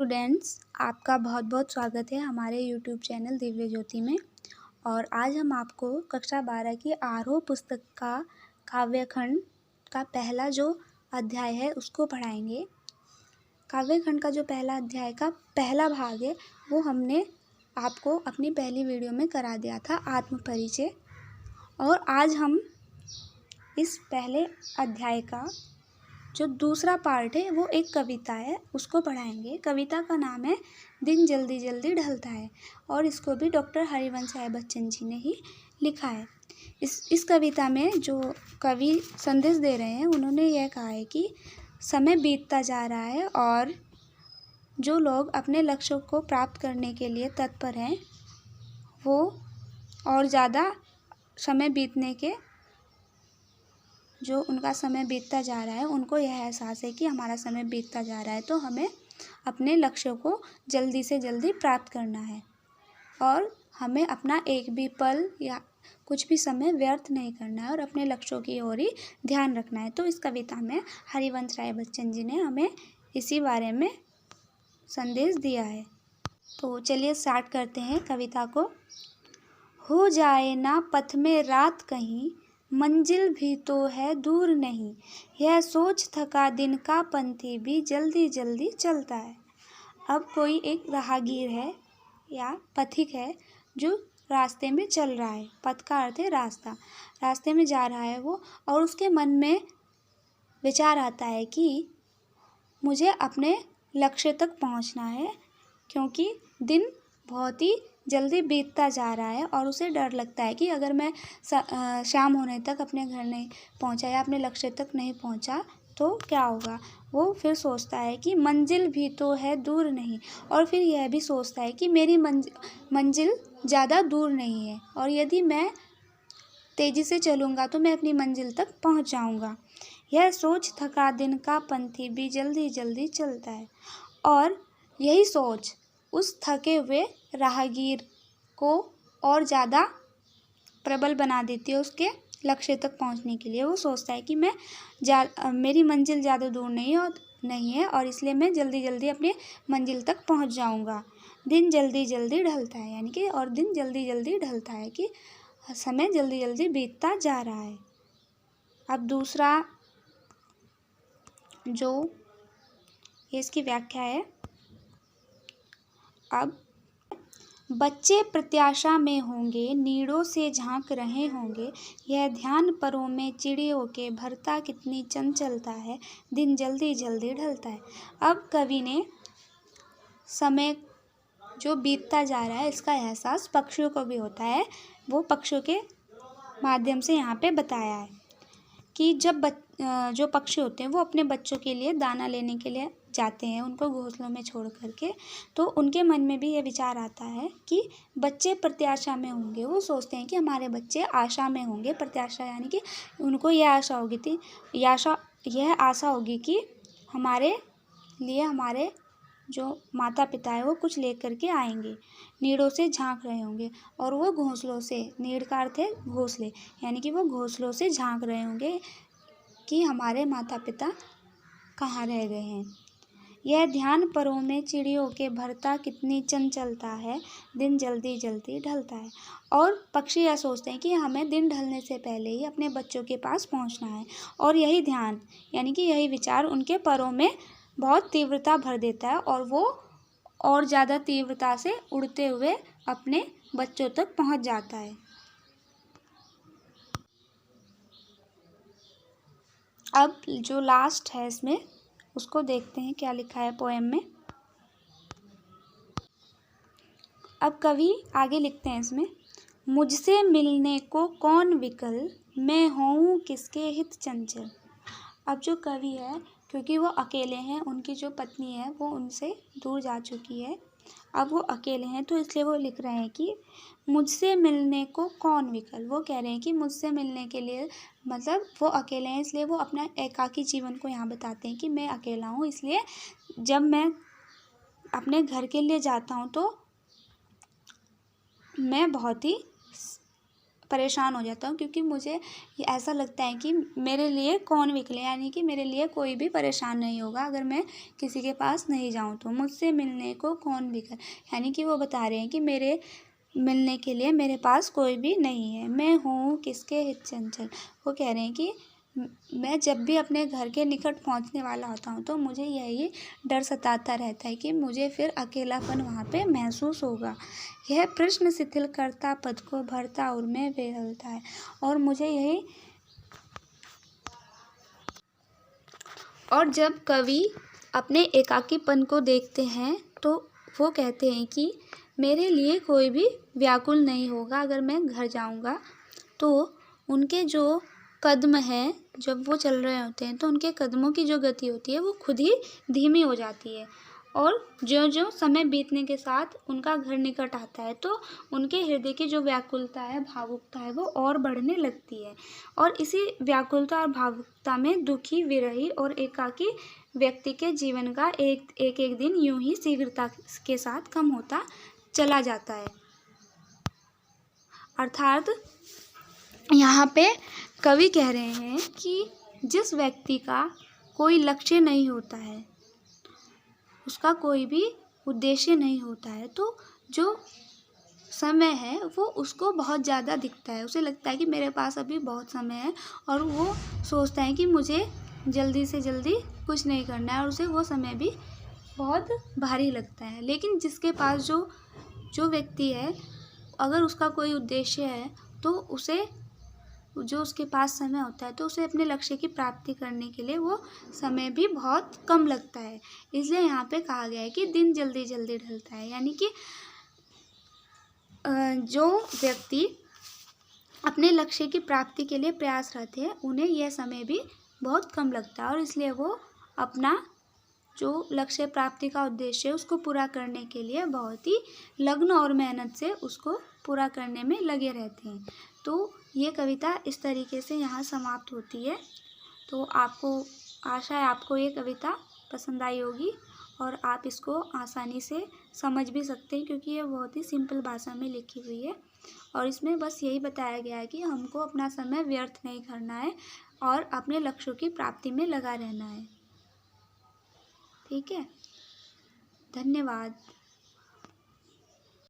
Students, आपका बहुत बहुत स्वागत है हमारे यूट्यूब चैनल दिव्य ज्योति में। और आज हम आपको कक्षा 12 की आरोह पुस्तक का काव्यखंड का पहला जो अध्याय है उसको पढ़ाएंगे। काव्यखंड का जो पहला अध्याय का पहला भाग है वो हमने आपको अपनी पहली वीडियो में करा दिया था, आत्म परिचय। और आज हम इस पहले अध्याय का जो दूसरा पार्ट है वो एक कविता है, उसको पढ़ाएंगे। कविता का नाम है दिन जल्दी जल्दी ढलता है और इसको भी डॉक्टर हरिवंश राय बच्चन जी ने ही लिखा है। इस कविता में जो कवि संदेश दे रहे हैं उन्होंने यह कहा है कि समय बीतता जा रहा है और जो लोग अपने लक्ष्यों को प्राप्त करने के लिए तत्पर हैं वो और ज़्यादा समय बीतने के जो उनका समय बीतता जा रहा है उनको यह एहसास है कि हमारा समय बीतता जा रहा है, तो हमें अपने लक्ष्यों को जल्दी से जल्दी प्राप्त करना है और हमें अपना एक भी पल या कुछ भी समय व्यर्थ नहीं करना है और अपने लक्ष्यों की ओर ही ध्यान रखना है। तो इस कविता में हरिवंश राय बच्चन जी ने हमें इसी बारे में संदेश दिया है। तो चलिए स्टार्ट करते हैं कविता को। हो जाए ना पथ में रात कहीं, मंजिल भी तो है दूर नहीं, यह सोच थका दिन का पंथी भी जल्दी जल्दी चलता है। अब कोई एक राहगीर है या पथिक है जो रास्ते में चल रहा है। पथ का अर्थ है रास्ता, रास्ते में जा रहा है वो, और उसके मन में विचार आता है कि मुझे अपने लक्ष्य तक पहुंचना है, क्योंकि दिन बहुत ही जल्दी बीतता जा रहा है और उसे डर लगता है कि अगर मैं शाम होने तक अपने घर नहीं पहुंचा या अपने लक्ष्य तक नहीं पहुंचा तो क्या होगा। वो फिर सोचता है कि मंजिल भी तो है दूर नहीं, और फिर यह भी सोचता है कि मेरी मंजिल ज़्यादा दूर नहीं है और यदि मैं तेज़ी से चलूँगा तो मैं अपनी मंजिल तक पहुंच जाऊँगा। यह सोच थका दिन का पंथी भी जल्दी जल्दी चलता है। और यही सोच उस थके हुए राहगीर को और ज़्यादा प्रबल बना देती है उसके लक्ष्य तक पहुंचने के लिए। वो सोचता है कि मेरी मंजिल ज़्यादा दूर नहीं है और इसलिए मैं जल्दी जल्दी अपने मंजिल तक पहुंच जाऊंगा। दिन जल्दी जल्दी ढलता है, यानी कि और दिन जल्दी जल्दी ढलता है कि समय जल्दी जल्दी बीतता जा रहा है। अब दूसरा जो इसकी व्याख्या है। अब बच्चे प्रत्याशा में होंगे, नीड़ों से झांक रहे होंगे, यह ध्यान परों में चिड़ियों के भरता कितनी चंचलता है, दिन जल्दी जल्दी ढलता है। अब कवि ने समय जो बीतता जा रहा है इसका एहसास पक्षियों को भी होता है, वो पक्षियों के माध्यम से यहाँ पे बताया है कि जब जो पक्षी होते हैं वो अपने बच्चों के लिए दाना लेने के लिए जाते हैं, उनको घोंसलों में छोड़ करके, तो उनके मन में भी ये विचार आता है कि बच्चे प्रत्याशा में होंगे। वो सोचते हैं कि हमारे बच्चे आशा में होंगे। प्रत्याशा यानी कि उनको यह आशा होगी कि हमारे लिए हमारे जो माता पिता है वो कुछ लेकर के आएंगे। नीड़ों से झांक रहे होंगे और वो घोंसलों से, नीड़ का अर्थ है घोंसले, यानी कि वो घोंसलों से झांक रहे होंगे कि हमारे माता पिता कहाँ रह गए हैं। यह ध्यान परों में चिड़ियों के भरता कितनी चंचलता है, दिन जल्दी जल्दी ढलता है। और पक्षी यह सोचते हैं कि हमें दिन ढलने से पहले ही अपने बच्चों के पास पहुंचना है, और यही ध्यान यानी कि यही विचार उनके परों में बहुत तीव्रता भर देता है और वो और ज़्यादा तीव्रता से उड़ते हुए अपने बच्चों तक पहुंच जाता है। अब जो लास्ट है इसमें उसको देखते हैं क्या लिखा है पोएम में। अब कवि आगे लिखते हैं इसमें, मुझसे मिलने को कौन विकल, मैं होऊं किसके हित चंचल। अब जो कवि है, क्योंकि वो अकेले हैं, उनकी जो पत्नी है वो उनसे दूर जा चुकी है, अब वो अकेले हैं, तो इसलिए वो लिख रहे हैं कि मुझसे मिलने को कौन विकल। वो कह रहे हैं कि मुझसे मिलने के लिए, मतलब वो अकेले हैं इसलिए वो अपना एकाकी जीवन को यहाँ बताते हैं कि मैं अकेला हूँ, इसलिए जब मैं अपने घर के लिए जाता हूँ तो मैं बहुत ही परेशान हो जाता हूँ, क्योंकि मुझे ये ऐसा लगता है कि मेरे लिए कौन निकले, यानी कि मेरे लिए कोई भी परेशान नहीं होगा अगर मैं किसी के पास नहीं जाऊँ तो। मुझसे मिलने को कौन भी कर, यानी कि वो बता रहे हैं कि मेरे मिलने के लिए मेरे पास कोई भी नहीं है, मैं हूँ किसके हित चंचल। वो कह रहे हैं कि मैं जब भी अपने घर के निकट पहुंचने वाला होता हूं तो मुझे यही डर सताता रहता है कि मुझे फिर अकेलापन वहां पे महसूस होगा। यह प्रश्न शिथिल करता पद को भरता और में विहलता है। और मुझे यही, और जब कवि अपने एकाकीपन को देखते हैं तो वो कहते हैं कि मेरे लिए कोई भी व्याकुल नहीं होगा अगर मैं घर जाऊंगा। तो उनके जो कदम हैं, जब वो चल रहे होते हैं तो उनके कदमों की जो गति होती है वो खुद ही धीमी हो जाती है, और ज्यों ज्यों समय बीतने के साथ उनका घर निकट आता है तो उनके हृदय की जो व्याकुलता है, भावुकता है, वो और बढ़ने लगती है। और इसी व्याकुलता और भावुकता में दुखी, विरही और एकाकी व्यक्ति के जीवन का एक दिन यूं ही शीघ्रता के साथ कम होता चला जाता है। अर्थात यहाँ पे कवि कह रहे हैं कि जिस व्यक्ति का कोई लक्ष्य नहीं होता है, उसका कोई भी उद्देश्य नहीं होता है, तो जो समय है वो उसको बहुत ज़्यादा दिखता है। उसे लगता है कि मेरे पास अभी बहुत समय है, और वो सोचता है कि मुझे जल्दी से जल्दी कुछ नहीं करना है, और उसे वो समय भी बहुत भारी लगता है। लेकिन जिसके पास जो व्यक्ति है, अगर उसका कोई उद्देश्य है तो उसे, जो उसके पास समय होता है तो उसे अपने लक्ष्य की प्राप्ति करने के लिए वो समय भी बहुत कम लगता है। इसलिए यहाँ पे कहा गया है कि दिन जल्दी जल्दी ढलता है, यानी कि जो व्यक्ति अपने लक्ष्य की प्राप्ति के लिए प्रयासरत है उन्हें यह समय भी बहुत कम लगता है, और इसलिए वो अपना जो लक्ष्य प्राप्ति का उद्देश्य है उसको पूरा करने के लिए बहुत ही लगन और मेहनत से उसको पूरा करने में लगे रहते हैं। तो ये कविता इस तरीके से यहाँ समाप्त होती है। तो आपको, आशा है आपको ये कविता पसंद आई होगी, और आप इसको आसानी से समझ भी सकते हैं, क्योंकि ये बहुत ही सिंपल भाषा में लिखी हुई है। और इसमें बस यही बताया गया है कि हमको अपना समय व्यर्थ नहीं करना है और अपने लक्ष्यों की प्राप्ति में लगा रहना है। ठीक है, धन्यवाद।